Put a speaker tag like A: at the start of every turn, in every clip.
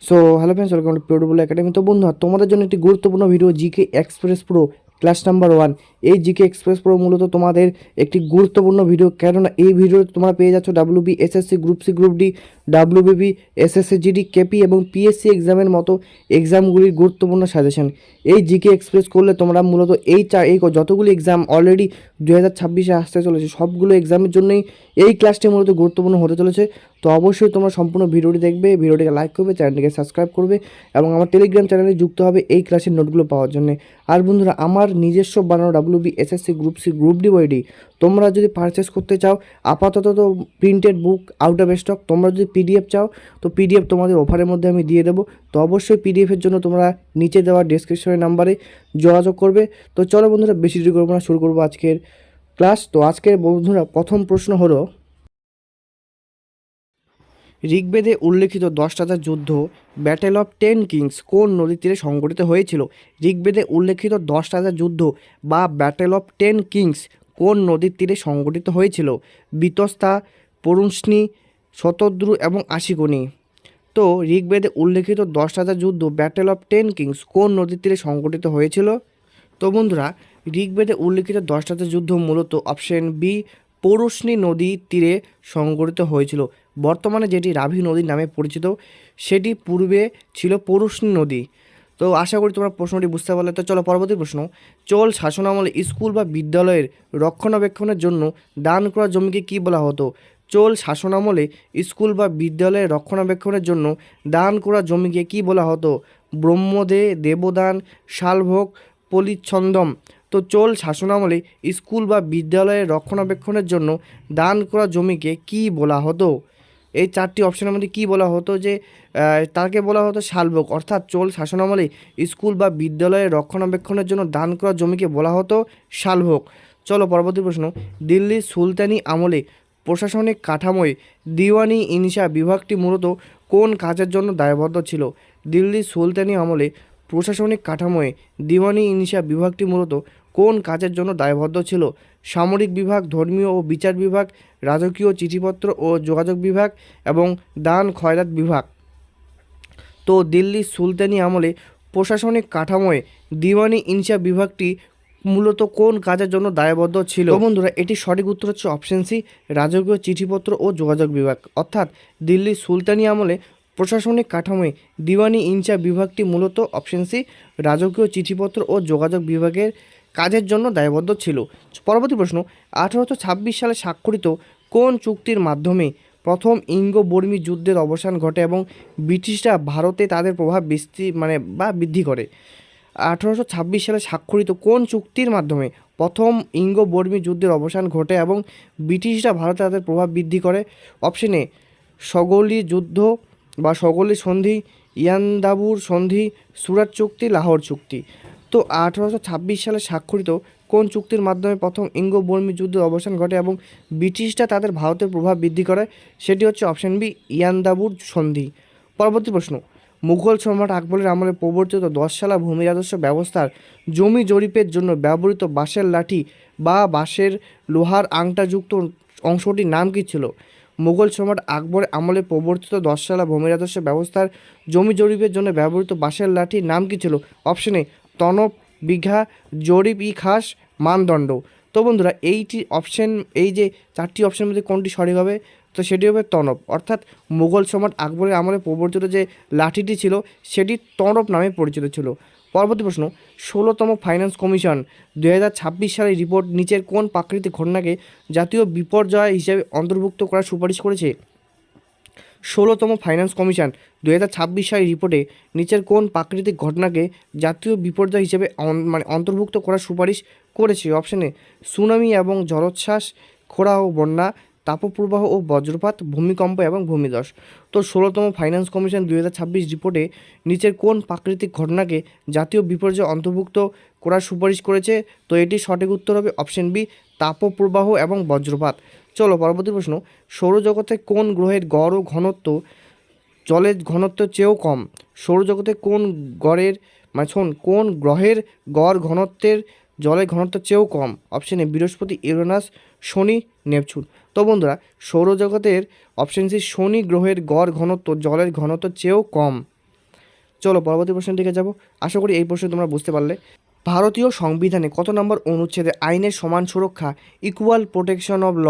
A: So hello friends, welcome to pure academy. তো বন্ধুরা, তোমাদের জন্য একটি গুরুত্বপূর্ণ video, GK express pro class number 1। এই জিকে এক্সপ্রেস প্রো মূলত তোমাদের একটি গুরুত্বপূর্ণ ভিডিও, কেননা এই ভিডিওতে তোমরা পেয়ে যাচ্ছ WB, SSC, group C, group D, WBP, SSC GD, KP এবং পিএসসি এক্সামের মতো এক্সামগুলির গুরুত্বপূর্ণ সাজেশন। এই জিকে এক্সপ্রেস করলে তোমরা মূলত এই যতগুলি এক্সাম অলরেডি 2026-এ আসতে চলেছে, সবগুলো এক্সামের জন্যই এই ক্লাসটি মূলত গুরুত্বপূর্ণ হতে চলেছে। তো অবশ্যই তোমরা সম্পূর্ণ ভিডিওটি দেখবে, ভিডিওটিকে লাইক করবে, চ্যানেলটিকে সাবস্ক্রাইব করবে এবং আমার টেলিগ্রাম চ্যানেলে যুক্ত হবে এই ক্লাসের নোটগুলো পাওয়ার জন্য। আর বন্ধুরা, আমার নিজস্ব বানানো WB, SSC, group C, group D বইটি তোমরা যদি পারচেস করতে চাও, আপাতত তো printed book out of stock. তোমরা যদি পিডিএফ চাও তো পিডিএফ তোমাদের অফারের মধ্যে আমি দিয়ে দেবো। তো অবশ্যই পিডিএফের জন্য তোমরা নিচে দেওয়া ডেসক্রিপশনের নাম্বারে যোগাযোগ করবে। তো চলো বন্ধুরা, বেশি দেরি করবো না, শুরু করবো আজকের ক্লাস। তো আজকের বন্ধুরা প্রথম প্রশ্ন হলো, ঋগ্বেদে উল্লেখিত 10 রাজার যুদ্ধ ব্যাটেল অফ 10 কিংস কোন নদীর তীরে সংঘটিত হয়েছিল? ঋগ্বেদে উল্লেখিত 10 রাজার যুদ্ধ বা ব্যাটেল অফ 10 কিংস কোন নদীর তীরে সংঘটিত হয়েছিল? বিতস্তা, পরুষ্ণী, শতদ্রু এবং আশিকনি। তো ঋগ্বেদে উল্লেখিত 10 রাজার যুদ্ধ ব্যাটেল অফ 10 কিংস কোন নদীর তীরে সংঘটিত হয়েছিল? তো বন্ধুরা, ঋগ্বেদে উল্লেখিত 10 রাজার যুদ্ধ মূলত অপশন বি, পৌরুষ্ণী নদীর তীরে সংঘটিত হয়েছিল। বর্তমানে যেটি রাভি নদীর নামে পরিচিত, সেটি পূর্বে ছিল পৌরুষ্ণী নদী। তো আশা করি তোমরা প্রশ্নটি বুঝতে পারলে। তো চলো পরবর্তী প্রশ্ন। চোল শাসনামলে স্কুল বা বিদ্যালয়ের রক্ষণাবেক্ষণের জন্য দান করা জমিকে কী বলা হতো? চোল শাসনামলে স্কুল বা বিদ্যালয়ের রক্ষণাবেক্ষণের জন্য দান করা জমিকে কী বলা হতো? ব্রহ্মদে, দেবদান, শালভোগ, পলিচ্ছন্দম। তো চোল শাসনামলে স্কুল বা বিদ্যালয়ের রক্ষণাবেক্ষণের জন্য দান করা জমিকে কী বলা হতো? এই চারটি অপশনের মধ্যে কী বলা হতো? যে তাকে বলা হতো শালভোগ। অর্থাৎ চোল শাসনামলে স্কুল বা বিদ্যালয়ের রক্ষণাবেক্ষণের জন্য দান করা জমিকে বলা হতো শালভোগ। চলো পরবর্তী প্রশ্ন। দিল্লির সুলতানি আমলে প্রশাসনিক কাঠামোয় দিওয়ানি ইনসা বিভাগটি মূলত কোন কাজের জন্য দায়বদ্ধ ছিল? দিল্লির সুলতানি আমলে প্রশাসনিক কাঠামোয় দিওয়ানি ইনসা বিভাগটি মূলত কোন কাজের জন্য দায়বদ্ধ ছিল? সামরিক বিভাগ, ধর্মীয় ও বিচার বিভাগ, রাজকীয় চিঠিপত্র ও যোগাযোগ বিভাগ এবং দান খয়রাত বিভাগ। তো দিল্লির সুলতানি আমলে প্রশাসনিক কাঠামোয় দিওয়ানি ইনসা বিভাগটি মূলত কোন কাজের জন্য দায়বদ্ধ ছিল? তো বন্ধুরা, এটি সঠিক উত্তর হচ্ছে অপশন সি, রাজকীয় চিঠিপত্র ও যোগাযোগ বিভাগ। অর্থাৎ দিল্লির সুলতানি আমলে প্রশাসনিক কাঠামোয় দিওয়ানি ইনসা বিভাগটি মূলত অপশন সি, রাজকীয় চিঠিপত্র ও যোগাযোগ বিভাগের কাজের জন্য দায়বদ্ধ ছিল। পরবর্তী প্রশ্ন। 1826 সালে স্বাক্ষরিত কোন চুক্তির মাধ্যমে প্রথম ইঙ্গ বর্মী যুদ্ধের অবসান ঘটে এবং ব্রিটিশরা ভারতে তাদের প্রভাব বৃদ্ধি করে? 1826 সালে স্বাক্ষরিত কোন চুক্তির মাধ্যমে প্রথম ইঙ্গ বর্মী যুদ্ধের অবসান ঘটে এবং ব্রিটিশরা ভারতে তাদের প্রভাব বৃদ্ধি করে? অপশন এ, সগৌলি যুদ্ধ বা সগৌলি সন্ধি, ইয়ান্দাবুর সন্ধি, সুরাট চুক্তি, লাহোর চুক্তি। তো 1826 সালে স্বাক্ষরিত কোন চুক্তির মাধ্যমে প্রথম ইঙ্গ বর্মী যুদ্ধের অবসান ঘটে এবং ব্রিটিশরা তাদের ভারতের প্রভাব বৃদ্ধি করে? সেটি হচ্ছে অপশন বি, ইয়ান্দাবুর সন্ধি। পরবর্তী প্রশ্ন। মুঘল সম্রাট আকবরের আমলে প্রবর্তিত 10 শালা ভূমি রাজস্ব ব্যবস্থার জমি জরিপের জন্য ব্যবহৃত বাঁশের লাঠি বা বাঁশের লোহার আংটাযুক্ত অংশটির নাম কী ছিল? মুঘল সম্রাট আকবরের আমলে প্রবর্তিত 10 শালা ভূমি রাজস্ব ব্যবস্থার জমি জরিপের জন্য ব্যবহৃত বাঁশের লাঠির নাম কী ছিল? অপশন এ, তনব, বিঘা, জরিপ ই খাস, মানদণ্ড। তো বন্ধুরা, এই যে চারটি অপশনের মধ্যে কোনটি সঠিক হবে? তো সেটি হবে তনব। অর্থাৎ মুঘল সম্রাট আকবরের আমলে প্রবর্তিত যে লাঠিটি ছিল সেটি তনব নামে পরিচিত ছিল। পরবর্তী প্রশ্ন। 16তম ফাইন্যান্স কমিশন 2026 সালের রিপোর্ট নিচের কোন প্রাকৃতিক ঘটনাকে জাতীয় বিপর্যয় হিসেবে অন্তর্ভুক্ত করার সুপারিশ করেছে? 16তম ফাইন্যান্স কমিশন 2026 সালের রিপোর্টে নিচের কোন প্রাকৃতিক ঘটনাকে জাতীয় বিপর্যয় হিসেবে অন্তর্ভুক্ত করার সুপারিশ করেছে? অপশানে, সুনামি এবং জলোচ্ছ্বাস, খরা ও বন্যা, তাপপ্রবাহ ও বজ্রপাত, ভূমিকম্প এবং ভূমিধস। তো 16তম ফাইন্যান্স কমিশন 2026 রিপোর্টে নিচের কোন প্রাকৃতিক ঘটনাকে জাতীয় বিপর্যয় অন্তর্ভুক্ত করার সুপারিশ করেছে? তো এটি সঠিক উত্তর হবে অপশন বি, তাপপ্রবাহ এবং বজ্রপাত। চলো পরবর্তী প্রশ্ন। সৌরজগতে কোন গ্রহের গড় ও ঘনত্ব জলের ঘনত্বের চেয়েও কম? সৌরজগতে কোন গ্রহের গড় ঘনত্বের জলের ঘনত্বের চেয়েও কম? অপশন এ, বৃহস্পতি, ইউরেনাস, শনি, নেপচুন। তো বন্ধুরা, সৌরজগতের অপশন সি, শনি গ্রহের গড় ঘনত্ব জলের ঘনত্বের চেয়েও কম। চলো পরবর্তী প্রশ্নের দিকে যাব। আশা করি এই প্রশ্ন তোমরা বুঝতে পারলে। ভারতীয় সংবিধানে কত নম্বর অনুচ্ছেদে আইনের সমান সুরক্ষা ইকুয়াল প্রোটেকশন অব ল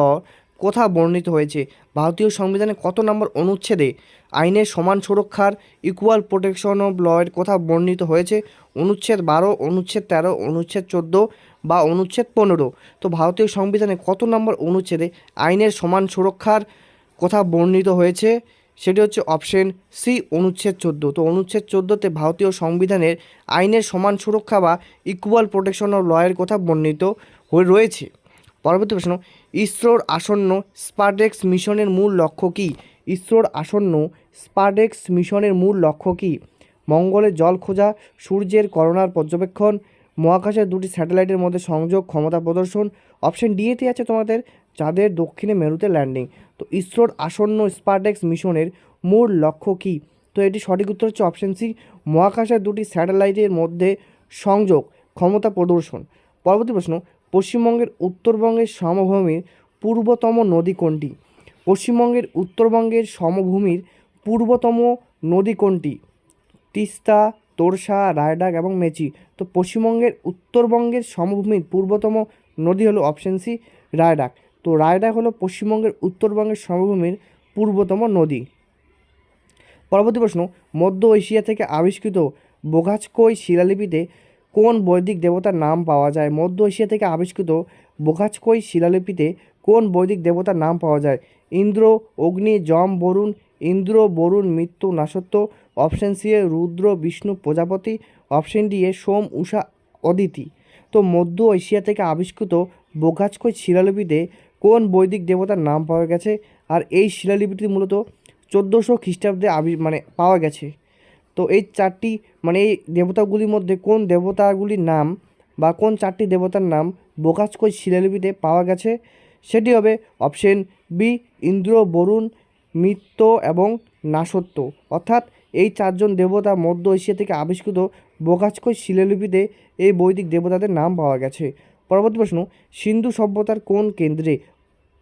A: কথা বর্ণিত হয়েছে? ভারতীয় সংবিধানে কত নম্বর অনুচ্ছেদে আইনের সমান সুরক্ষার ইকুয়াল প্রোটেকশন অব ল এর কথা বর্ণিত হয়েছে? অনুচ্ছেদ 12, অনুচ্ছেদ 13, অনুচ্ছেদ 14 বা অনুচ্ছেদ 15। তো ভারতীয় সংবিধানে কত নম্বর অনুচ্ছেদে আইনের সমান সুরক্ষার কথা বর্ণিত হয়েছে? সেটি হচ্ছে অপশন সি, অনুচ্ছেদ 14। তো অনুচ্ছেদ 14তে ভারতীয় সংবিধানের আইনের সমান সুরক্ষা বা ইকুয়াল প্রোটেকশন অফ ল এর কথা বর্ণিত হয়ে রয়েছে। পরবর্তী প্রশ্ন, ইসরোর আসন্ন স্পারডেক্স মিশনের মূল লক্ষ্য কী? ইসরোর আসন্ন স্পারডেক্স মিশনের মূল লক্ষ্য কী? মঙ্গলে জল খোঁজা, সূর্যের করোনার পর্যবেক্ষণ, মহাকাশের দুটি স্যাটেলাইটের মধ্যে সংযোগ, ক্ষমতা প্রদর্শন। অপশন ডিতে আছে তোমাদের চাঁদের দক্ষিণে মেরুতে ল্যান্ডিং। তো ইসরোর আসন্ন স্পারডেক্স মিশনের মূল লক্ষ্য কী? তো এটি সঠিক উত্তর হচ্ছে অপশন সি, মহাকাশের দুটি স্যাটেলাইটের মধ্যে সংযোগ, ক্ষমতা প্রদর্শন। পরবর্তী প্রশ্ন, পশ্চিমবঙ্গের উত্তরবঙ্গের সমভূমির পূর্বতম নদী কোনটি? পশ্চিমবঙ্গের উত্তরবঙ্গের সমভূমির পূর্বতম নদী কোনটি? তিস্তা, তোরসা, রায়ডাক এবং মেচি। তো পশ্চিমবঙ্গের উত্তরবঙ্গের সমভূমির পূর্বতম নদী হলো অপশন সি, রায়ডাক। তো রায়ডাক হলো পশ্চিমবঙ্গের উত্তরবঙ্গের সমভূমির পূর্বতম নদী। পরবর্তী প্রশ্ন, মধ্য এশিয়া থেকে আবিষ্কৃত বোগাছকই শিলালিপিতে কোন বৈদিক দেবতার নাম পাওয়া যায়? মধ্য এশিয়া থেকে আবিষ্কৃত বোগাছকই শিলালিপিতে কোন বৈদিক দেবতার নাম পাওয়া যায়? ইন্দ্র, অগ্নি, যম, বরুণ। ইন্দ্র, বরুণ, মৃত্যু, নাসত্ব। অপশন সি এ রুদ্র, বিষ্ণু, প্রজাপতি। অপশন ডি এ সোম, উষা, অদিতি। তো মধ্য এশিয়া থেকে আবিষ্কৃত বোগাছকই শিলালিপিতে কোন বৈদিক দেবতার নাম পাওয়া গেছে? আর এই শিলালিপিটি মূলত 1400 খ্রিস্টাব্দে পাওয়া গেছে। তো এই চারটি এই দেবতাগুলির মধ্যে কোন দেবতাগুলির নাম বা কোন চারটি দেবতার নাম বোগাছকই শিলালিপিতে পাওয়া গেছে? সেটি হবে অপশন বি, ইন্দ্র, বরুণ, মিত্র এবং নাসত্ব। অর্থাৎ এই চারজন দেবতা মধ্য এশিয়া থেকে আবিষ্কৃত বোগাছকই শিলালিপিতে এই বৈদিক দেবতাদের নাম পাওয়া গেছে। পরবর্তী প্রশ্ন, সিন্ধু সভ্যতার কোন কেন্দ্রে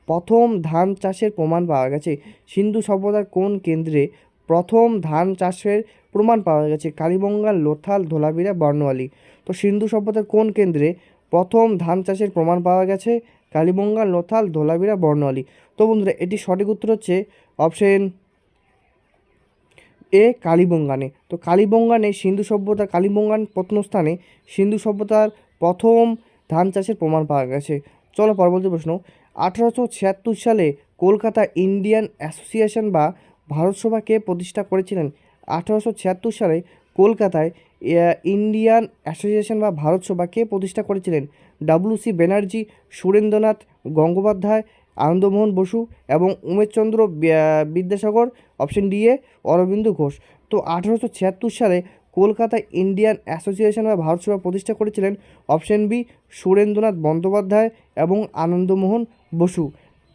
A: প্রথম ধান চাষের প্রমাণ পাওয়া গেছে? সিন্ধু সভ্যতার কোন কেন্দ্রে প্রথম ধান চাষের প্রমাণ পাওয়া গেছে? কালীবঙ্গাল, লোথাল, ধোলাভিরা, বর্ণালী। তো সিন্ধু সভ্যতার কোন কেন্দ্রে প্রথম ধান চাষের প্রমাণ পাওয়া গেছে? কালীবঙ্গাল, লোথাল, ধোলাভিরা, বর্ণালী। তো বন্ধুরা এটি সঠিক উত্তর হচ্ছে অপশন এ, কালীবঙ্গানে। তো কালীবঙ্গানে সিন্ধু সভ্যতার কালীবঙ্গান প্রত্নস্থানে সিন্ধু সভ্যতার প্রথম ধান চাষের প্রমাণ পাওয়া গেছে। চলো পরবর্তী প্রশ্ন, 1876 সালে কলকাতা ইন্ডিয়ান অ্যাসোসিয়েশন বা ভারতসভা কে প্রতিষ্ঠা করেছিলেন? 1876 সালে কলকাতায় ইন্ডিয়ান অ্যাসোসিয়েশন বা ভারতসভা কে প্রতিষ্ঠা করেছিলেন? ডব্লিউ.সি. ব্যানার্জি, সুরেন্দ্রনাথ গঙ্গোপাধ্যায়, আনন্দমোহন বসু এবং উমেশচন্দ্র বিদ্যাসাগর। অপশন ডি এ অরবিন্দ ঘোষ। তো 1876 সালে কলকাতায় ইন্ডিয়ান অ্যাসোসিয়েশন বা ভারতসভা প্রতিষ্ঠা করেছিলেন অপশন বি, সুরেন্দ্রনাথ বন্দ্যোপাধ্যায় এবং আনন্দমোহন বসু।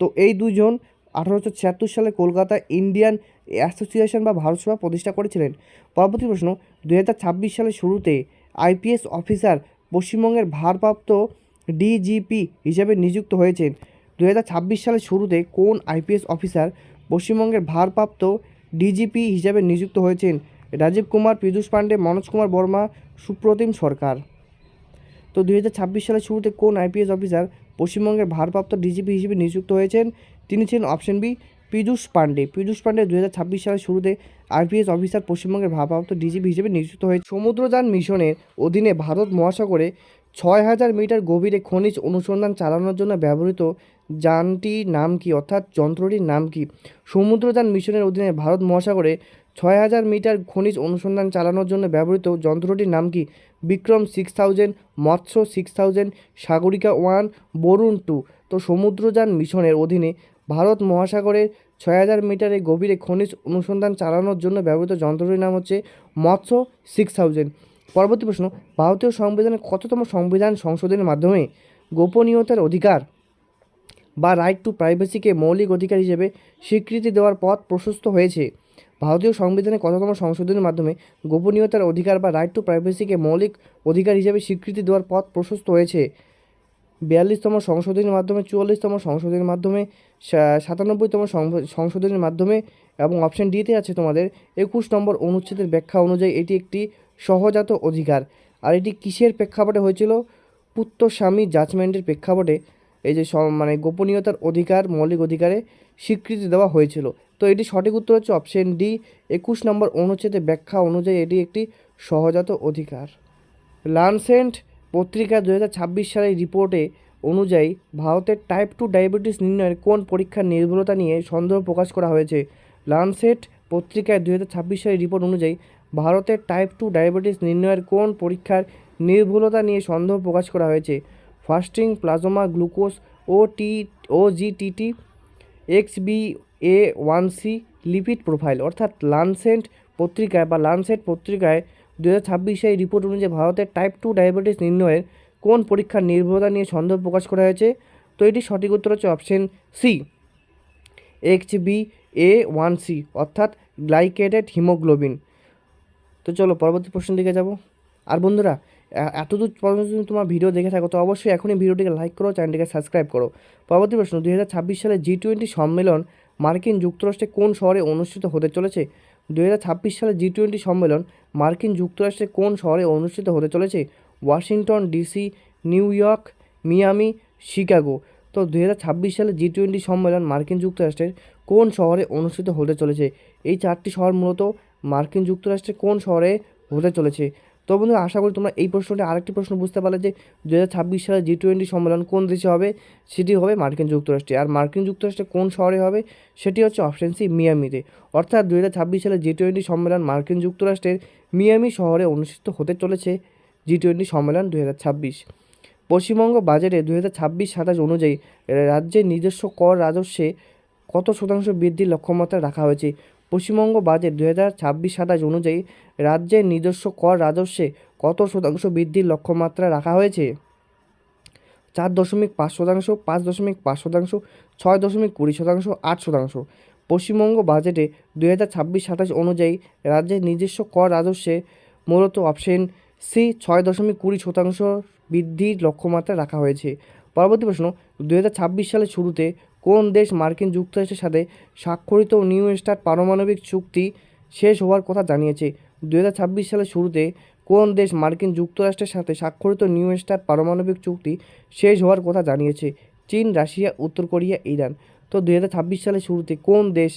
A: তো এই দুজন 1876 সালে কলকাতা ইন্ডিয়ান অ্যাসোসিয়েশন বা ভারতসভা প্রতিষ্ঠা করেছিলেন। পরবর্তী প্রশ্ন, 2026 সালের শুরুতে আইপিএস অফিসার পশ্চিমবঙ্গের ভারপ্রাপ্ত ডিজিপি হিসেবে নিযুক্ত হয়েছেন? 2026 সালের শুরুতে কোন আইপিএস অফিসার পশ্চিমবঙ্গের ভারপ্রাপ্ত ডিজিপি হিসেবে নিযুক্ত হয়েছেন? রাজীব কুমার, পীযূষ পাণ্ডে, মনোজ কুমার বর্মা, সুপ্রতিম সরকার। তো 2026 সালের শুরুতে কোন আইপিএস অফিসার পশ্চিমবঙ্গের ভারপ্রাপ্ত ডিজিপি হিসেবে নিযুক্ত হয়েছেন? তিনি ছিলেন অপশন বি, পীযূষ পাণ্ডে। পীযূষ পাণ্ডে 2026 সালের শুরুতে আইপিএস অফিসার পশ্চিমবঙ্গের ভারপ্রাপ্ত ডিজিপি হিসেবে নিযুক্ত হয়েছে। সমুদ্রযান মিশনের অধীনে ভারত মহাসাগরে 6000 মিটার গভীরে খনিজ অনুসন্ধান চালানোর জন্য ব্যবহৃত যানটির নাম কি, অর্থাৎ যন্ত্রটির নাম কি? সমুদ্রযান মিশনের অধীনে ভারত মহাসাগরে 6000 মিটার খনিজ অনুসন্ধান চালানোর জন্য ব্যবহৃত যন্ত্রটির নাম কি? বিক্রম 6000, মৎস্য 6000, সাগরিকা 1, বরুণ 2। তো সমুদ্রযান মিশনের অধীনে ভারত মহাসাগরে 6000 মিটারের গভীরে খনিজ অনুসন্ধান চালানোর জন্য ব্যবহৃত যন্ত্রটির নাম হচ্ছে মৎস্য 6000। পরবর্তী প্রশ্ন, ভারতীয় সংবিধানের কততম সংবিধান সংশোধনের মাধ্যমে গোপনীয়তার অধিকার বা রাইট টু প্রাইভেসিকে মৌলিক অধিকার হিসেবে স্বীকৃতি দেওয়ার পথ প্রশস্ত হয়েছে? ভারতীয় সংবিধানের কততম সংশোধনের মাধ্যমে গোপনীয়তার অধিকার বা রাইট টু প্রাইভেসিকে মৌলিক অধিকার হিসেবে স্বীকৃতি দেওয়ার পথ প্রশস্ত হয়েছে? 42তম সংশোধনীর মাধ্যমে, 44তম সংশোধনীর মাধ্যমে, 97তম সংশোধনীর মাধ্যমে এবং অপশান ডিতে আছে তোমাদের 21 নম্বর অনুচ্ছেদের ব্যাখ্যা অনুযায়ী এটি একটি সহজাত অধিকার। আর এটি কিসের প্রেক্ষাপটে হয়েছিল? পুত্রস্বামী জাজমেন্টের প্রেক্ষাপটে এই যে মানে গোপনীয়তার অধিকার, মৌলিক অধিকারে স্বীকৃতি দেওয়া হয়েছিল। তো এটি সঠিক উত্তর হচ্ছে অপশান ডি, 21 নম্বর অনুচ্ছেদের ব্যাখ্যা অনুযায়ী এটি একটি সহজাত অধিকার। লানসেন্ট পত্রিকা 2026 সালের রিপোর্টে অনুযায়ী ভারতের টাইপ 2 ডায়াবেটিস নির্ণয়ের কোন পরীক্ষার নির্ভুলতা নিয়ে সন্দেহ প্রকাশ করা হয়েছে? লানসেট পত্রিকায় 2026 সালের রিপোর্ট অনুযায়ী ভারতের টাইপ 2 ডায়াবেটিস নির্ণয়ের কোন পরীক্ষার নির্ভুলতা নিয়ে সন্দেহ প্রকাশ করা হয়েছে? Fasting plasma glucose OGTT, XBA1C, lipid profile. অর্থাৎ লানসেট পত্রিকায় 2026 সালের রিপোর্ট অনুযায়ী ভারতের টাইপ 2 ডায়াবেটিস নির্ণয়ের কোন পরীক্ষার নির্ভরতা নিয়ে সন্দেহ প্রকাশ করা হয়েছে? তো এটি সঠিক উত্তর হচ্ছে অপশন সি, XBA1C, অর্থাৎ গ্লাইকেটেড হিমোগ্লোবিন। তো চলো পরবর্তী প্রশ্ন দিকে যাব। আর বন্ধুরা, এতদূর পর্যন্ত যদি তোমার ভিডিও দেখে থাকো তো অবশ্যই এখনই ভিডিওটিকে লাইক করো, চ্যানেলটিকে সাবস্ক্রাইব করো। পরবর্তী প্রশ্ন, 2026 সালে G20 সম্মেলন মার্কিন যুক্তরাষ্ট্রে কোন শহরে অনুষ্ঠিত হতে চলেছে? 2026 সালে G20 সম্মেলন মার্কিন যুক্তরাষ্ট্রে কোন শহরে অনুষ্ঠিত হতে চলেছে? Washington DC, new York, Miami, Chicago. তো 2026 সালে G20 সম্মেলন মার্কিন যুক্তরাষ্ট্রের কোন শহরে অনুষ্ঠিত হতে চলেছে? এই 4টি শহর মূলত মার্কিন যুক্তরাষ্ট্রের কোন শহরে হতে চলেছে? তো বন্ধুরা, আশা করি তোমরা এই প্রশ্নটি আরেকটি প্রশ্ন বুঝতে পারলে যে 2026 সালে G20 সম্মেলন কোন দেশে হবে? সেটি হবে মার্কিন যুক্তরাষ্ট্রে। আর মার্কিন যুক্তরাষ্ট্রে কোন শহরে হবে? সেটি হচ্ছে অপশন সি, মিয়ামিতে। অর্থাৎ 2026 সালে G20 সম্মেলন মার্কিন যুক্তরাষ্ট্রের মিয়ামি শহরে অনুষ্ঠিত হতে চলেছে G20 সম্মেলন 2026। পশ্চিমবঙ্গ বাজেটে 2026-27 অনুযায়ী রাজ্যের নিজস্ব কর রাজস্বে কত শতাংশ বৃদ্ধির লক্ষ্যমাত্রা রাখা হয়েছে? পশ্চিমবঙ্গ বাজেট 2026-27 অনুযায়ী রাজ্যের নিজস্ব কর রাজস্বে কত শতাংশ বৃদ্ধির লক্ষ্যমাত্রা রাখা হয়েছে? 4.5%, 5.5%, 6.20%, 8%। পশ্চিমবঙ্গ বাজেটে 2026-27 অনুযায়ী রাজ্যের নিজস্ব কর রাজস্বে মূলত অপশন সি, 6.20% বৃদ্ধির লক্ষ্যমাত্রা রাখা হয়েছে। পরবর্তী প্রশ্ন, 2026 সালের শুরুতে কোন দেশ মার্কিন যুক্তরাষ্ট্রের সাথে স্বাক্ষরিত নিউ স্টার্ট পারমাণবিক চুক্তি শেষ হওয়ার কথা জানিয়েছে? 2026 সালের শুরুতে কোন দেশ মার্কিন যুক্তরাষ্ট্রের সাথে স্বাক্ষরিত নিউ স্টার্ট পারমাণবিক চুক্তি শেষ হওয়ার কথা জানিয়েছে? চীন, রাশিয়া, উত্তর কোরিয়া, ইরান। তো 2026 সালের শুরুতে কোন দেশ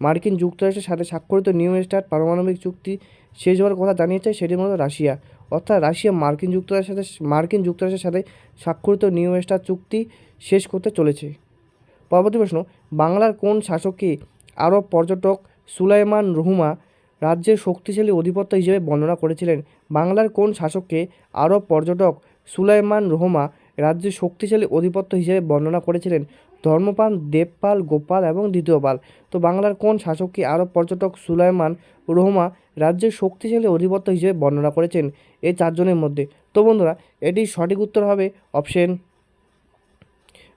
A: মার্কিন যুক্তরাষ্ট্রের সাথে স্বাক্ষরিত নিউ স্টার্ট পারমাণবিক চুক্তি শেষ হওয়ার কথা জানিয়েছে? সেটি মূলত রাশিয়া। অর্থাৎ রাশিয়া মার্কিন যুক্তরাষ্ট্রের সাথে স্বাক্ষরিত নিউ স্টার্ট চুক্তি শেষ করতে চলেছে। পরবর্তী প্রশ্ন, বাংলার কোন শাসককে আরব পর্যটক সুলাইমান রুহুমা রাজ্যের শক্তিশালী অধিপত্য হিসেবে বর্ণনা করেছিলেন? বাংলার কোন শাসককে আরব পর্যটক সুলাইমান রুহুমা রাজ্যের শক্তিশালী অধিপত্য হিসেবে বর্ণনা করেছিলেন? ধর্মপাল, দেবপাল, গোপাল এবং দ্বিতীয় পাল। তো বাংলার কোন শাসককে আরব পর্যটক সুলাইমান রুহুমা রাজ্যের শক্তিশালী অধিপত্য হিসেবে বর্ণনা করেছেন? এই 4 জনের মধ্যে। তো বন্ধুরা, এটির সঠিক উত্তর হবে অপশন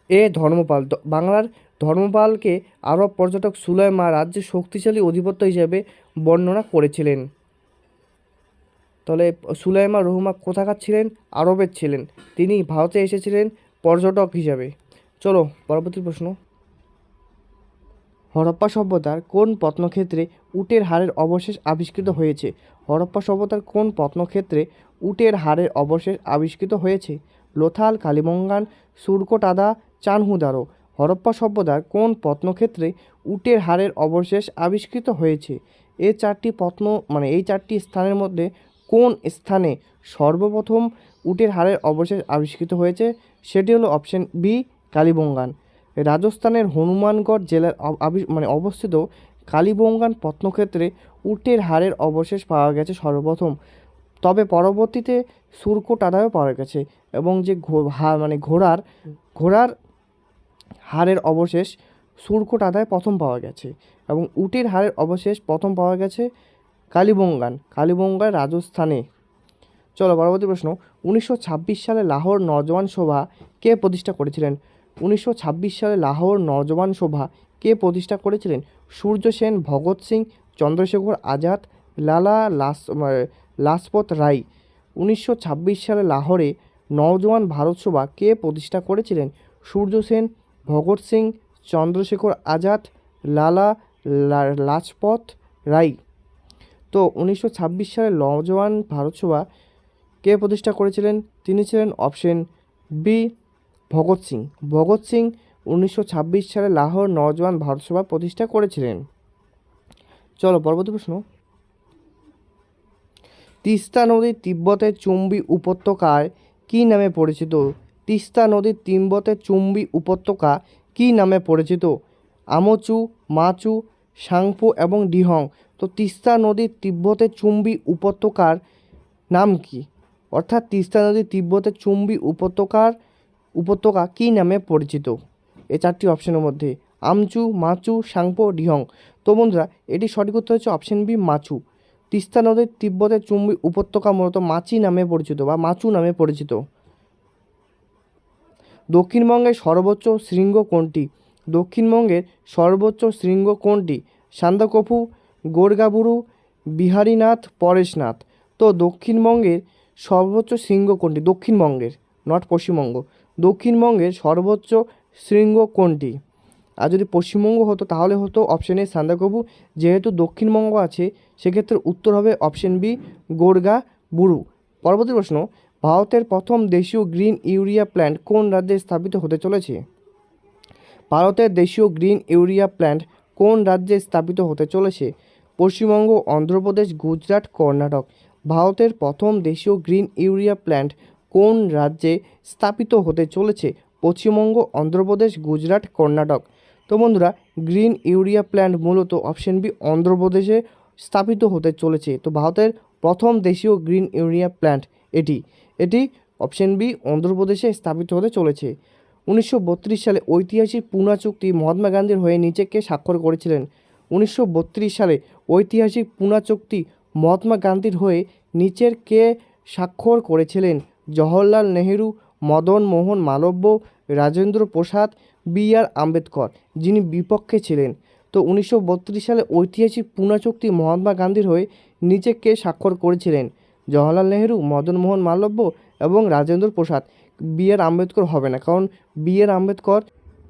A: এ, ধর্মপাল। বাংলার ধর্মপালকে আরব পর্যটক সুলাইমা রাজ্যের শক্তিশালী অধিপত্য হিসেবে বর্ণনা করেছিলেন। তাহলে সুলাইমা রুহুমা কোথাকার ছিলেন? আরবের ছিলেন। তিনি ভারতে এসেছিলেন পর্যটক হিসাবে। চলো পরবর্তী প্রশ্ন, হরপ্পা সভ্যতার কোন প্রত্নক্ষেত্রে উটের হাড়ের অবশেষ আবিষ্কৃত হয়েছে? হরপ্পা সভ্যতার কোন প্রত্নক্ষেত্রে উটের হাড়ের অবশেষ আবিষ্কৃত হয়েছে? লোথাল, কালিবঙ্গান, সুরকোটাদা, চানহুদারো। হরপ্পা সভ্যতার কোন প্রত্নক্ষেত্রে উটের হাড়ের অবশেষ আবিষ্কৃত হয়েছে? এই 4টি স্থানের মধ্যে কোন স্থানে সর্বপ্রথম উটের হাড়ের অবশেষ আবিষ্কৃত হয়েছে? সেটি হলো অপশন বি, কালিবঙ্গান। রাজস্থানের হনুমানগড় জেলার অবস্থিত কালিবঙ্গান প্রত্নক্ষেত্রে উটের হাড়ের অবশেষ পাওয়া গেছে সর্বপ্রথম। তবে পরবর্তীতে সুরকোটাদায়ও পাওয়া গেছে। এবং যে ঘোড়ার হাড়ের অবশেষ সুরকোটাদায় প্রথম পাওয়া গেছে। এবং উটের হাড়ের অবশেষ প্রথম পাওয়া গেছে কালিবঙ্গান রাজস্থানে। চলো পরবর্তী প্রশ্ন, 1926 সালে লাহোর নওজওয়ান সভা কে প্রতিষ্ঠা করেছিলেন? 1926 সালে লাহোর নওজওয়ান সভা কে প্রতিষ্ঠা করেছিলেন? সূর্য সেন, ভগৎ সিং, চন্দ্রশেখর আজাদ, লালা লাজপত রায়। 1926 সালে লাহোরে নওজওয়ান ভারত সভা কে প্রতিষ্ঠা করেছিলেন? সূর্য সেন, ভগৎ সিং, চন্দ্রশেখর আজাদ, লালা লাজপত রায়। তো 1926 সালে নওজোয়ান ভারত সভা কে প্রতিষ্ঠা করেছিলেন? তিনি ছিলেন অপশন বি ভগৎ সিং। ভগৎ সিং 1926 সালে লাহোর নওজোয়ান ভারত সভা প্রতিষ্ঠা করেছিলেন। চলো পরবর্তী প্রশ্ন। তিস্তা নদী তিব্বতের চুম্বী উপত্যকায় কী নামে পরিচিত? তিস্তা নদী তিব্বতের চুম্বী উপত্যকা কী নামে পরিচিত? আমচু, মাচু, সাংপো এবং ডিহং। তো তিস্তা নদী তিব্বতের চুম্বী উপত্যকার নাম কি? অর্থাৎ তিস্তা নদী তিব্বতের চুম্বী উপত্যকা কী নামে পরিচিত? এই চারটি অপশনের মধ্যে আমচু, মাচু, সাংপো, ডিহং। তো বন্ধুরা এটি সঠিক উত্তর হচ্ছে অপশন বি মাচু। তিস্তা নদীর তিব্বতের চুম্বী উপত্যকা মূলত মাচি নামে পরিচিত বা মাচু নামে পরিচিত। দক্ষিণবঙ্গের সর্বোচ্চ শৃঙ্গ কোনটি? দক্ষিণবঙ্গের সর্বোচ্চ শৃঙ্গ কোনটি? সান্দাকফু, গোর্গাবুরু, বিহারীনাথ, পরেশনাথ। তো দক্ষিণবঙ্গের সর্বোচ্চ শৃঙ্গ কোনটি? দক্ষিণবঙ্গের, নট পশ্চিমবঙ্গ। দক্ষিণবঙ্গের সর্বোচ্চ শৃঙ্গ কোনটি? আর যদি পশ্চিমবঙ্গ হতো তাহলে হতো অপশন এ সান্দাকফু। যেহেতু দক্ষিণবঙ্গ আছে সেক্ষেত্রে উত্তর হবে অপশন বি গোর্গাবুরু। পরবর্তী প্রশ্ন। ভারতের প্রথম দেশীয় গ্রিন ইউরিয়া প্ল্যান্ট কোন রাজ্যে স্থাপিত হতে চলেছে? ভারতের দেশীয় গ্রিন ইউরিয়া প্ল্যান্ট কোন রাজ্যে স্থাপিত হতে চলেছে? পশ্চিমবঙ্গ, অন্ধ্রপ্রদেশ, গুজরাট, কর্ণাটক। ভারতের প্রথম দেশীয় গ্রিন ইউরিয়া প্ল্যান্ট কোন রাজ্যে স্থাপিত হতে চলেছে? পশ্চিমবঙ্গ, অন্ধ্রপ্রদেশ, গুজরাট, কর্ণাটক। তো বন্ধুরা গ্রিন ইউরিয়া প্ল্যান্ট মূলত অপশন বি অন্ধ্রপ্রদেশে স্থাপিত হতে চলেছে। তো ভারতের প্রথম দেশীয় গ্রিন ইউরিয়া প্ল্যান্ট এটি অপশন বি অন্ধ্রপ্রদেশে স্থাপিত হতে চলেছে। 1932 সালে ঐতিহাসিক পুনা চুক্তি মহাত্মা গান্ধীর হয়ে নিচে কে স্বাক্ষর করেছিলেন? 1932 সালে ঐতিহাসিক পুনা চুক্তি মহাত্মা গান্ধীর হয়ে নিচের কে স্বাক্ষর করেছিলেন? জওহরলাল নেহেরু, মদন মোহন মালব্য, রাজেন্দ্র প্রসাদ, বি.আর. আম্বেদকর, যিনি বিপক্ষে ছিলেন। তো 1932 সালে ঐতিহাসিক পুনা চুক্তি মহাত্মা গান্ধীর হয়ে নিচে কে স্বাক্ষর করেছিলেন? জওহরলাল নেহেরু, মদন মোহন মালব্য এবং রাজেন্দ্র প্রসাদ। বি.আর. আম্বেদকর হবে না, কারণ বি.আর. আম্বেদকর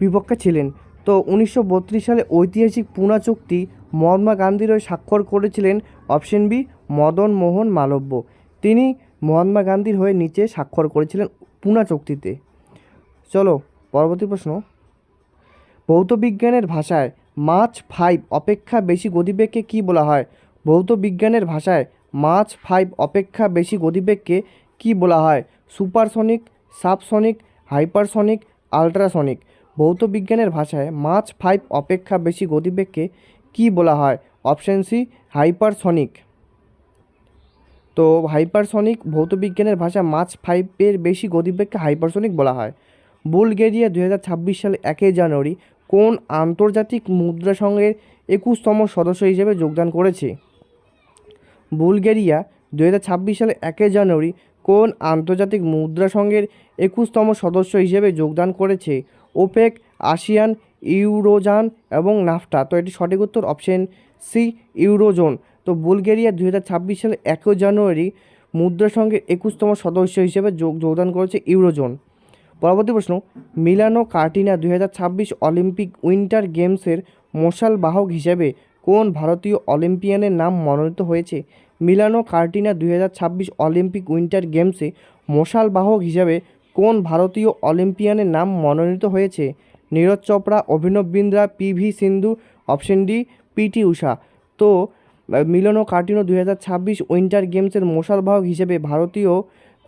A: বিপক্ষে ছিলেন। তো 1932 সালে ঐতিহাসিক পুনা চুক্তি মহাত্মা গান্ধীর হয়ে স্বাক্ষর করেছিলেন অপশন বি মদন মোহন মালব্য। তিনি মহাত্মা গান্ধীর হয়ে নিচে স্বাক্ষর করেছিলেন পুনা চুক্তিতে। চলো পরবর্তী প্রশ্ন। ভৌতবিজ্ঞানের ভাষায় মাচ 5 অপেক্ষা বেশি গতিবেগকে কী বলা হয়? ভৌতবিজ্ঞানের ভাষায় মাচ 5 অপেক্ষা বেশি গতিবেগকে কী বলা হয়? Supersonic, subsonic, hypersonic, ultrasonic. ভৌতবিজ্ঞানের ভাষায় মাচ 5 অপেক্ষা বেশি গতিবেগকে কী বলা হয়? Option C hypersonic. তো হাইপারসনিক ভৌতবিজ্ঞানের ভাষা মাচ 5-এর বেশি গতিবেগকে হাইপারসনিক বলা হয়। বুলগেরিয়া 2026 সালে 1 জানুয়ারি কোন আন্তর্জাতিক মুদ্রা সংঘের 21তম সদস্য হিসেবে যোগদান করেছে? বুলগেরিয়া 2026 সালে 1 জানুয়ারি কোন আন্তর্জাতিক মুদ্রা সংঘের 21তম সদস্য হিসেবে যোগদান করেছে? ওপেক, আসিয়ান, ইউরোজোন এবং নাফটা। তো এটি সঠিক উত্তর অপশন সি ইউরোজোন। তো বুলগেরিয়া 2026 সালে 1 জানুয়ারি মুদ্রা সংঘের 21তম সদস্য হিসেবে যোগদান করেছে ইউরোজোন। পরবর্তী প্রশ্ন। মিলানো কার্টিনা 2026 অলিম্পিক উইন্টার গেমসের মশাল বাহক হিসেবে কোন ভারতীয় অলিম্পিয়ানের নাম মনোনীত হয়েছে? মিলানো কার্টিনা 2026 অলিম্পিক উইন্টার গেমসে মশাল বাহক হিসেবে কোন ভারতীয় অলিম্পিয়ানের নাম মনোনীত হয়েছে? নীরজ চোপড়া, অভিনব বিন্দ্রা, পি.ভি. সিন্ধু, অপশন ডি পি.টি. ঊষা। তো মিলানো কার্টিনা 2026 উইন্টার গেমসের মশাল বাহক হিসেবে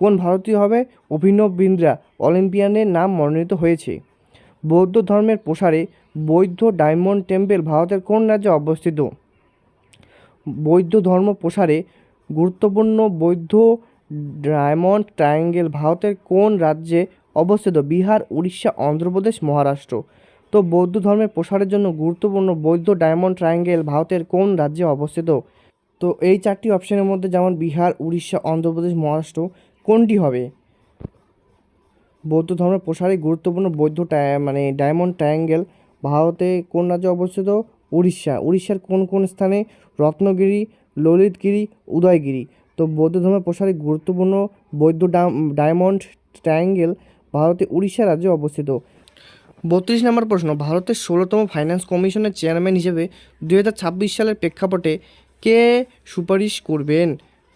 A: কোন ভারতীয় হবে? অভিনব বিন্দ্রা অলিম্পিয়ানের নাম মনোনীত হয়েছে। বৌদ্ধ ধর্মের প্রসারে বৌদ্ধ ডায়মন্ড টেম্পল ভারতের কোন রাজ্যে অবস্থিত? বৌদ্ধ ধর্ম প্রসারে গুরুত্বপূর্ণ বৌদ্ধ ডায়মন্ড ট্রায়াঙ্গেল ভারতের কোন রাজ্যে অবস্থিত? বিহার, উড়িষ্যা, অন্ধ্রপ্রদেশ, মহারাষ্ট্র। তো বৌদ্ধ ধর্মের প্রসারের জন্য গুরুত্বপূর্ণ বৌদ্ধ ডায়মন্ড ট্রায়াঙ্গেল ভারতের কোন রাজ্যে অবস্থিত? তো এই চারটি অপশনের মধ্যে যেমন বিহার, উড়িষ্যা, অন্ধ্রপ্রদেশ, মহারাষ্ট্র কোনটি হবে? বৌদ্ধ ধর্মের প্রসারে গুরুত্বপূর্ণ বৌদ্ধ ডায়মন্ড ট্রায়াঙ্গেল ভারতে কোন রাজ্যে অবস্থিত? উড়িষ্যা। উড়িষ্যার কোন কোন স্থানে? রত্নগিরি, ললিতগিরি, উদয়গিরি। তো বৌদ্ধ ধর্মের প্রসারে গুরুত্বপূর্ণ বৌদ্ধ ডায়মন্ড ট্রায়াঙ্গেল ভারতে উড়িষ্যা রাজ্যে অবস্থিত। 32 নম্বর প্রশ্ন, ভারতের 16তম ফাইন্যান্স কমিশনের চেয়ারম্যান হিসেবে 2026 সালের প্রেক্ষাপটে কে সুপারিশ করবেন?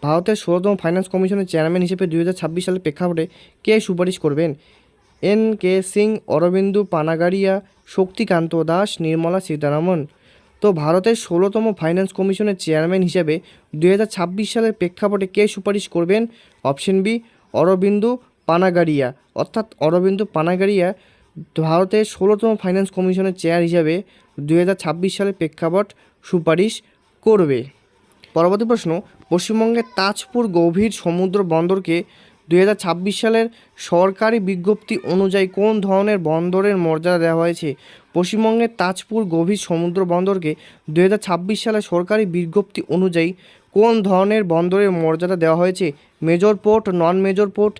A: ভারতের 16তম ফাইন্যান্স কমিশনের চেয়ারম্যান হিসেবে 2026 সালের প্রেক্ষাপটে কে সুপারিশ করবেন? এন.কে সিং, অরবিন্দু পানাগারিয়া, শক্তিকান্ত দাস, নির্মলা সীতারামন। তো ভারতের 16তম ফাইন্যান্স কমিশনের চেয়ারম্যান হিসেবে 2026 সালের প্রেক্ষাপটে কে সুপারিশ করবেন? Option B, Arvind Panagariya. অর্থাৎ অরবিন্দু পানাগারিয়া ভারতের 16তম ফাইন্যান্স কমিশনের চেয়ার হিসাবে 2026 সালের প্রেক্ষাপট সুপারিশ করবে। পরবর্তী প্রশ্ন, পশ্চিমবঙ্গের তাজপুর গভীর সমুদ্র বন্দরকে 2026 সালের সরকারি বিজ্ঞপ্তি অনুযায়ী কোন ধরনের বন্দরের মর্যাদা দেওয়া হয়েছে? পশ্চিমবঙ্গের তাজপুর গভীর সমুদ্র বন্দরকে 2026 সালের সরকারি বিজ্ঞপ্তি অনুযায়ী কোন ধরনের বন্দরের মর্যাদা দেওয়া হয়েছে? Major port, non major port,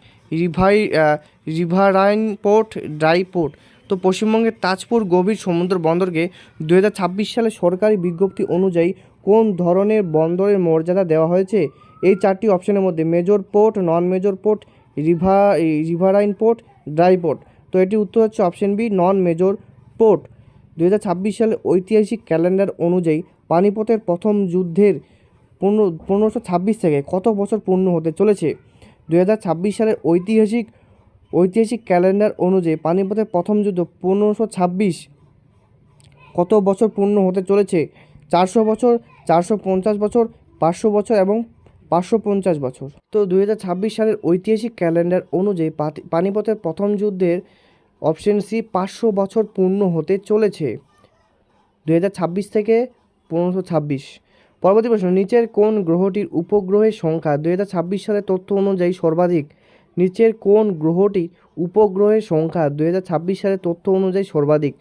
A: riverine port, dry port. তো পশ্চিমবঙ্গের তাজপুর গভীর সমুদ্র বন্দরকে 2026 সালে সরকারি বিজ্ঞপ্তি অনুযায়ী কোন ধরনের বন্দরের মর্যাদা দেওয়া হয়েছে? এই চারটি অপশনের মধ্যে major port, non major port, riverine port, dry port. তো এটির উত্তর হচ্ছে option B, non major port. 2026 সালে ঐতিহাসিক ক্যালেন্ডার অনুযায়ী পানিপথের প্রথম যুদ্ধের 1526 থেকে কত বছর পূর্ণ হতে চলেছে? 2026 সালের ঐতিহাসিক ক্যালেন্ডার অনুযায়ী পানিপথের প্রথম যুদ্ধ 1526 কত বছর পূর্ণ হতে চলেছে? 400 বছর, 450 বছর, 500 বছর এবং 550 বছর। তো 2026 সালের ঐতিহাসিক ক্যালেন্ডার অনুযায়ী পানিপথের প্রথম যুদ্ধের অপশন সি 500 বছর পূর্ণ হতে চলেছে 2026 থেকে 1526। পরবর্তী প্রশ্ন, নিচের কোন গ্রহটির উপগ্রহের সংখ্যা 2026 সালের তথ্য অনুযায়ী সর্বাধিক? নিচের কোন গ্রহটির উপগ্রহের সংখ্যা 2026 সালের তথ্য অনুযায়ী সর্বাধিক?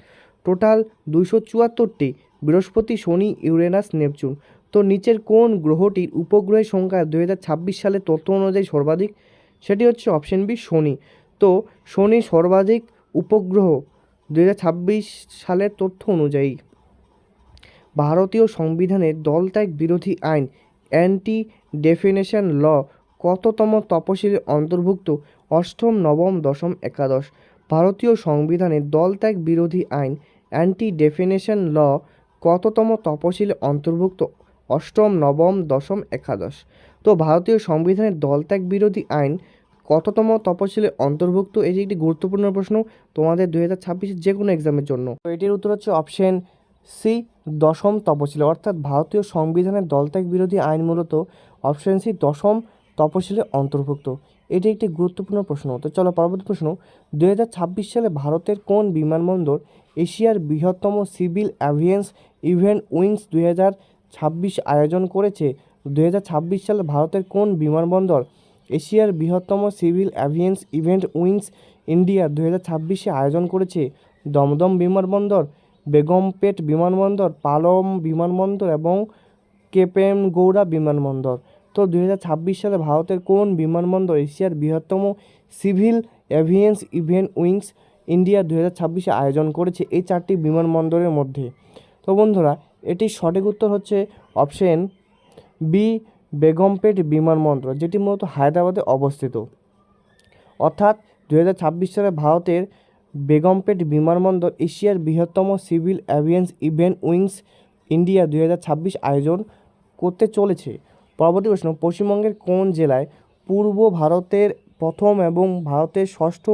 A: টোটাল 274টি, বৃহস্পতি, শনি, ইউরেনাস, নেপচুন। তো নিচের কোন গ্রহটির উপগ্রহের সংখ্যা 2026 সালের তথ্য অনুযায়ী সর্বাধিক? সেটি হচ্ছে অপশন বি, শনি। তো শনি সর্বাধিক উপগ্রহ 2026 সালের তথ্য অনুযায়ী। ভারতীয় সংবিধানের দলত্যাগ বিরোধী আইন অ্যান্টি ডেফিনেশন ল কততম তপশিলে অন্তর্ভুক্ত? অষ্টম, নবম, দশম, একাদশ। ভারতীয় সংবিধানের দলত্যাগ বিরোধী আইন অ্যান্টি ডেফিনেশন ল কততম তপশিলে অন্তর্ভুক্ত? অষ্টম, নবম, দশম, একাদশ। তো ভারতীয় সংবিধানের দলত্যাগ বিরোধী আইন কততম তপশিলে অন্তর্ভুক্ত? এটি একটি গুরুত্বপূর্ণ প্রশ্ন তোমাদের 2026 যে কোনো এক্সামের জন্য। তো এটির উত্তর হচ্ছে অপশন সি, দশম তপশিলে। অর্থাৎ ভারতীয় সংবিধানের দলত্যাগ বিরোধী আইন মূলত অপশন সি, দশম তপশিলে অন্তর্ভুক্ত। এটি একটি গুরুত্বপূর্ণ প্রশ্ন। তো চলো পরবর্তী প্রশ্ন, 2026 সালে ভারতের কোন বিমানবন্দর এশিয়ার বৃহত্তম সিভিল অ্যাভিয়েন্স ইভেন্ট উইংস 2026 আয়োজন করেছে? 2026 সালে ভারতের কোন বিমানবন্দর এশিয়ার বৃহত্তম সিভিল অ্যাভিয়েন্স ইভেন্ট উইংস ইন্ডিয়া 2026 আয়োজন করেছে? দমদম বিমানবন্দর, বেগমপেট বিমানবন্দর, পালম বিমানবন্দর এবং কেপেনগৌড়া বিমানবন্দর। তো 2026 সালে ভারতের কোন বিমানবন্দর এশিয়ার বৃহত্তম সিভিল অ্যাভিয়েন্স ইভেন্ট উইংস ইন্ডিয়া 2026 আয়োজন করেছে? এই চারটি বিমানবন্দরের মধ্যে। তো বন্ধুরা, এটির সঠিক উত্তর হচ্ছে অপশন বি, বেগমপেট বিমানবন্দর, যেটি মূলত হায়দ্রাবাদে অবস্থিত। অর্থাৎ 2026 সালে ভারতের বেগমপেট বিমানবন্দর এশিয়ার বৃহত্তম সিভিল অ্যাভিয়েন্স ইভেন্ট উইংস ইন্ডিয়া 2026 আয়োজন করতে চলেছে। পরবর্তী প্রশ্ন, পশ্চিমবঙ্গের কোন জেলায় পূর্ব ভারতের প্রথম এবং ভারতের ষষ্ঠ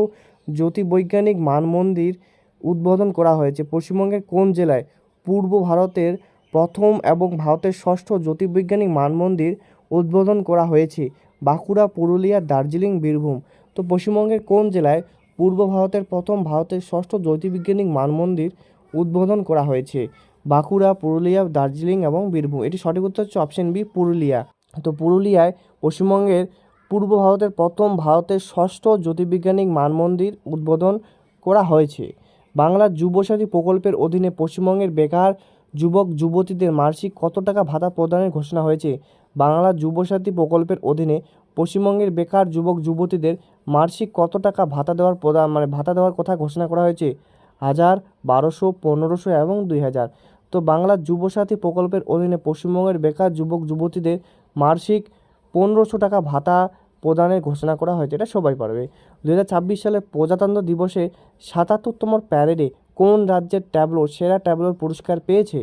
A: জ্যোতির্বৈজ্ঞানিক মানমন্দির উদ্বোধন করা হয়েছে? পশ্চিমবঙ্গের কোন জেলায় পূর্ব ভারতের প্রথম এবং ভারতের ষষ্ঠ জ্যোতির্বৈজ্ঞানিক মানমন্দির উদ্বোধন করা হয়েছে? বাঁকুড়া, পুরুলিয়া, দার্জিলিং, বীরভূম। তো পশ্চিমবঙ্গের কোন জেলায় পূর্ব ভারতের প্রথম ভারতের ষষ্ঠ জ্যোতির্বৈজ্ঞানিক মানমন্দির উদ্বোধন করা হয়েছে? বাঁকুড়া, পুরুলিয়া, দার্জিলিং এবং বীরভূম। এটি সঠিক উত্তর হচ্ছে অপশন বি, পুরুলিয়া। তো পুরুলিয়ায় পশ্চিমবঙ্গের পূর্ব ভারতের প্রথম ভারতের ষষ্ঠ জ্যোতির্বৈজ্ঞানিক মানমন্দির উদ্বোধন করা হয়েছে। বাংলা যুবসাথী প্রকল্পের অধীনে পশ্চিমবঙ্গের বেকার যুবক যুবতীদের মাসিক কত টাকা ভাতা প্রদানের ঘোষণা হয়েছে? বাংলা যুবসাথী প্রকল্পের অধীনে পশ্চিমবঙ্গের বেকার যুবক যুবতীদের মাসিক কত টাকা ভাতা দেওয়ার কথা ঘোষণা করা হয়েছে? 1000, 1200, 1500 এবং 2000। তো বাংলা যুবসাথী প্রকল্পের অধীনে পশ্চিমবঙ্গের বেকার যুবক যুবতীদের মাসিক 1500 টাকা ভাতা প্রদানের ঘোষণা করা হয়েছে, এটা সবাই পারবে। 2026 সালে প্রজাতন্ত্র দিবসে 77তম প্যারেডে কোন রাজ্যের ট্যাবলো সেরা ট্যাবলোর পুরস্কার পেয়েছে?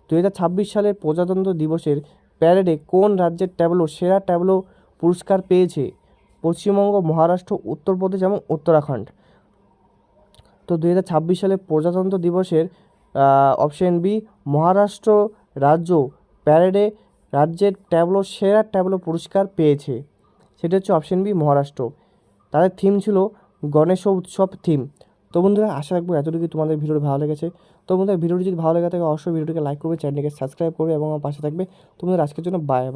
A: 2026 সালের প্রজাতন্ত্র দিবসের প্যারেডে কোন রাজ্যের ট্যাবলো সেরা ট্যাবলো পুরস্কার পেয়েছে? পশ্চিমবঙ্গ, মহারাষ্ট্র, উত্তরপ্রদেশ এবং উত্তরাখণ্ড। তো 2026 সালে প্রজাতন্ত্র দিবসের অপশন বি মহারাষ্ট্র রাজ্য প্যারেডে রাজ্যের ট্যাবলো সেরা ট্যাবলো পুরস্কার পেয়েছে, সেটা হচ্ছে অপশন বি মহারাষ্ট্র। তাদের থিম ছিল গণেশ উৎসব থিম। তো বন্ধুরা, আশা রাখবো এতটুকু তোমাদের ভিডিওটি ভালো লেগেছে। তো বন্ধুরা, ভিডিওটি যদি ভালো লেগে থাকে অবশ্যই ভিডিওটিকে লাইক করবে, চ্যানেলটিকে সাবস্ক্রাইব করবে এবং আমার পাশে থাকবে। তোমাদের আজকের জন্য বাই বাই।